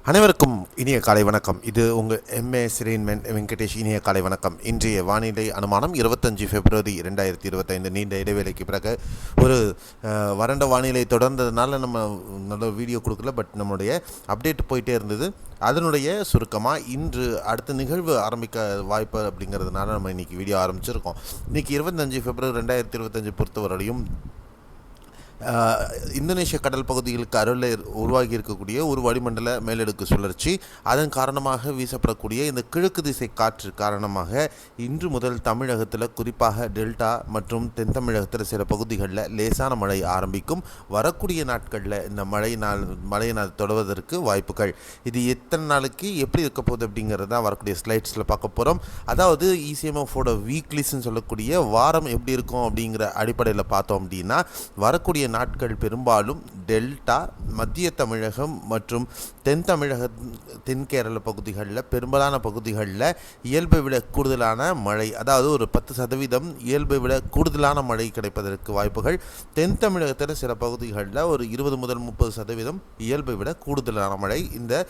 அனைவருக்கும் இனிய காலை வணக்கம். இது உங்கள் எம்ஏ சிரேன்மேன் வெங்கடேஷ். இனிய காலை வணக்கம். இன்றைய வானிலை அனுமானம் 25 பிப்ரவரி 2025. நீண்ட இடைவேளைக்கு பிறகு ஒரு வறண்ட வானிலை தொடர்ந்ததுனால நம்ம நல்ல வீடியோ கொடுக்கல, பட் நம்மளுடைய அப்டேட் போயிட்டே இருந்தது. அதனுடைய சுருக்கமாக இன்று அடுத்த நிகழ்வு ஆரம்பிக்க வாய்ப்பு அப்படிங்கிறதுனால நம்ம இன்றைக்கி வீடியோ ஆரம்பிச்சிருக்கோம். இன்றைக்கி 25 பிப்ரவரி 2025 பொறுத்தவரையும் இந்தோனேஷிய கடல் பகுதிகளுக்கு அருகில் உருவாகி இருக்கக்கூடிய ஒரு வளிமண்டல மேலடுக்கு சுழற்சி, அதன் காரணமாக வீசப்படக்கூடிய இந்த கிழக்கு திசை காற்று காரணமாக இன்று முதல் தமிழகத்தில் குறிப்பாக டெல்டா மற்றும் தென் தமிழகத்தில் சில பகுதிகளில் லேசான மழை ஆரம்பிக்கும். வரக்கூடிய நாட்களில் இந்த மழையை தொடர்வதற்கு வாய்ப்புகள். இது எத்தனை நாளைக்கு எப்படி இருக்க போகுது அப்படிங்கிறது தான் வரக்கூடிய ஸ்லைட்ஸில் பார்க்க போகிறோம். அதாவது இசிஎம்எஃபோட வீக்லிஸ்ன்னு சொல்லக்கூடிய வாரம் எப்படி இருக்கும் அப்படிங்கிற அடிப்படையில் பார்த்தோம் அப்படின்னா, வரக்கூடிய நாட்கள் பெரும்பாலும் டெல்டா, மத்திய தமிழகம் மற்றும் தென் தென் கேரள பகுதிகளில் பெரும்பாலான பகுதிகளில் இயல்பை விட கூடுதலான மழை, அதாவது ஒரு 10% இயல்பை விட கூடுதலான மழை கிடைப்பதற்கு வாய்ப்புகள். தென் தமிழகத்தில் சில பகுதிகளில் ஒரு 20 முதல் 30% இயல்பை விட கூடுதலான மழை இந்த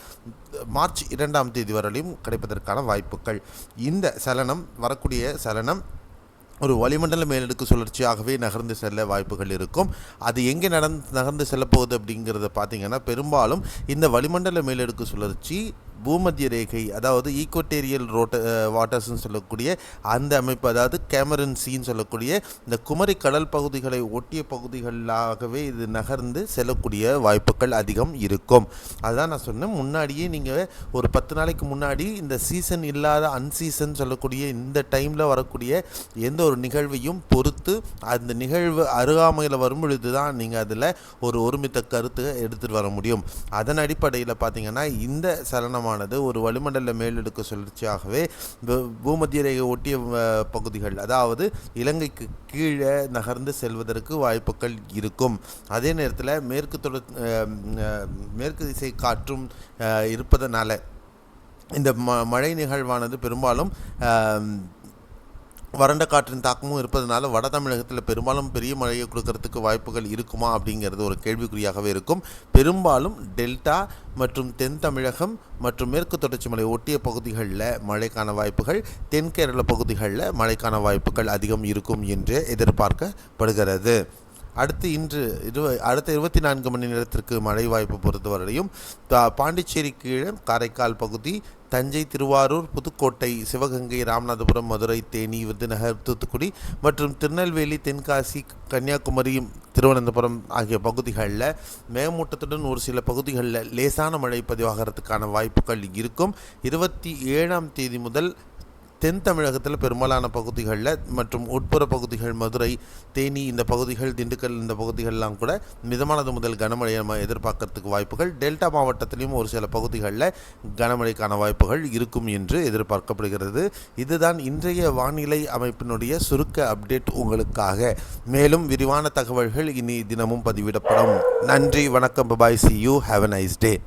மார்ச் 2ஆம் தேதி வரையிலும் கிடைப்பதற்கான வாய்ப்புகள். இந்த வரக்கூடிய சலனம் ஒரு வளிமண்டல மேலடுக்கு சுழற்சியாகவே நகர்ந்து செல்ல வாய்ப்புகள் இருக்கும். அது எங்கே நகர்ந்து செல்லப்போகுது அப்படிங்கிறத பார்த்திங்கன்னா, பெரும்பாலும் இந்த வளிமண்டல மேலடுக்கு சுழற்சி பூமத்திய ரேகை, அதாவது ஈக்வட்டேரியல் வாட்டர்ஸ்ன்னு சொல்லக்கூடிய அந்த அமைப்பு, அதாவது கேமரன் சீன்னு சொல்லக்கூடிய இந்த குமரி கடல் பகுதிகளை ஒட்டிய பகுதிகளாகவே இது நகர்ந்து செல்லக்கூடிய வாய்ப்புகள் அதிகம் இருக்கும். அதுதான் நான் சொன்னேன், முன்னாடியே நீங்கள் ஒரு 10 நாளைக்கு முன்னாடி இந்த சீசன் இல்லாத அன்சீசன் சொல்லக்கூடிய இந்த டைமில் வரக்கூடிய எந்த ஒரு நிகழ்வையும் பொறுத்து அந்த நிகழ்வு அருகாமையில் வரும் பொழுது தான் நீங்கள் அதில் ஒருமித்த கருத்து எடுத்துகிட்டு வர முடியும். அதன் அடிப்படையில் பார்த்திங்கன்னா, இந்த சலனமானது ஒரு வளிமண்டல மேலடுக்கு சுழற்சியாகவே பூமத்திய ரேகை ஒட்டிய பகுதிகள், அதாவது இலங்கைக்கு கீழே நகர்ந்து செல்வதற்கு வாய்ப்புகள் இருக்கும். அதே நேரத்தில் மேற்கு திசை காற்றும் இருப்பதனால இந்த மழை நிகழ்வானது பெரும்பாலும் வறண்ட காற்றின் தாக்கமும் இருப்பதனால வட தமிழகத்தில் பெரும்பாலும் பெரிய மழையை கொடுக்கறதுக்கு வாய்ப்புகள் இருக்குமா அப்படிங்கிறது ஒரு கேள்விக்குறியாகவே இருக்கும். பெரும்பாலும் டெல்டா மற்றும் தென் தமிழகம் மற்றும் மேற்கு தொடர்ச்சி மலை ஒட்டிய பகுதிகளில் மழைக்கான வாய்ப்புகள், தென் கேரள பகுதிகளில் மழைக்கான வாய்ப்புகள் அதிகம் இருக்கும் என்று எதிர்பார்க்கப்படுகிறது. அடுத்த 24 மணி நேரத்திற்கு மழை வாய்ப்பு பொறுத்தவரையும் பாண்டிச்சேரி கீழே காரைக்கால் பகுதி, தஞ்சை, திருவாரூர், புதுக்கோட்டை, சிவகங்கை, ராமநாதபுரம், மதுரை, தேனி, விருதுநகர், தூத்துக்குடி மற்றும் திருநெல்வேலி, தென்காசி, கன்னியாகுமரி, திருவனந்தபுரம் ஆகிய பகுதிகளில் மேகமூட்டத்துடன் ஒரு சில பகுதிகளில் லேசான மழை பதிவாகிறதுக்கான வாய்ப்புகள் இருக்கும். 27ஆம் தேதி முதல் தென் தமிழகத்தில் பெரும்பாலான பகுதிகளில் மற்றும் உட்புற பகுதிகள், மதுரை, தேனி இந்த பகுதிகள், திண்டுக்கல் இந்த பகுதிகளெலாம் கூட மிதமானது முதல் கனமழையை நம்ம எதிர்பார்க்கறதுக்கு வாய்ப்புகள். டெல்டா மாவட்டத்திலையும் ஒரு சில பகுதிகளில் கனமழைக்கான வாய்ப்புகள் இருக்கும் என்று எதிர்பார்க்கப்படுகிறது. இதுதான் இன்றைய வானிலை அமைப்பினுடைய சுருக்க அப்டேட் உங்களுக்காக. மேலும் விரிவான தகவல்கள் இனி தினமும் பதிவிடப்படும். நன்றி, வணக்கம், பாய், see you, have a nice day.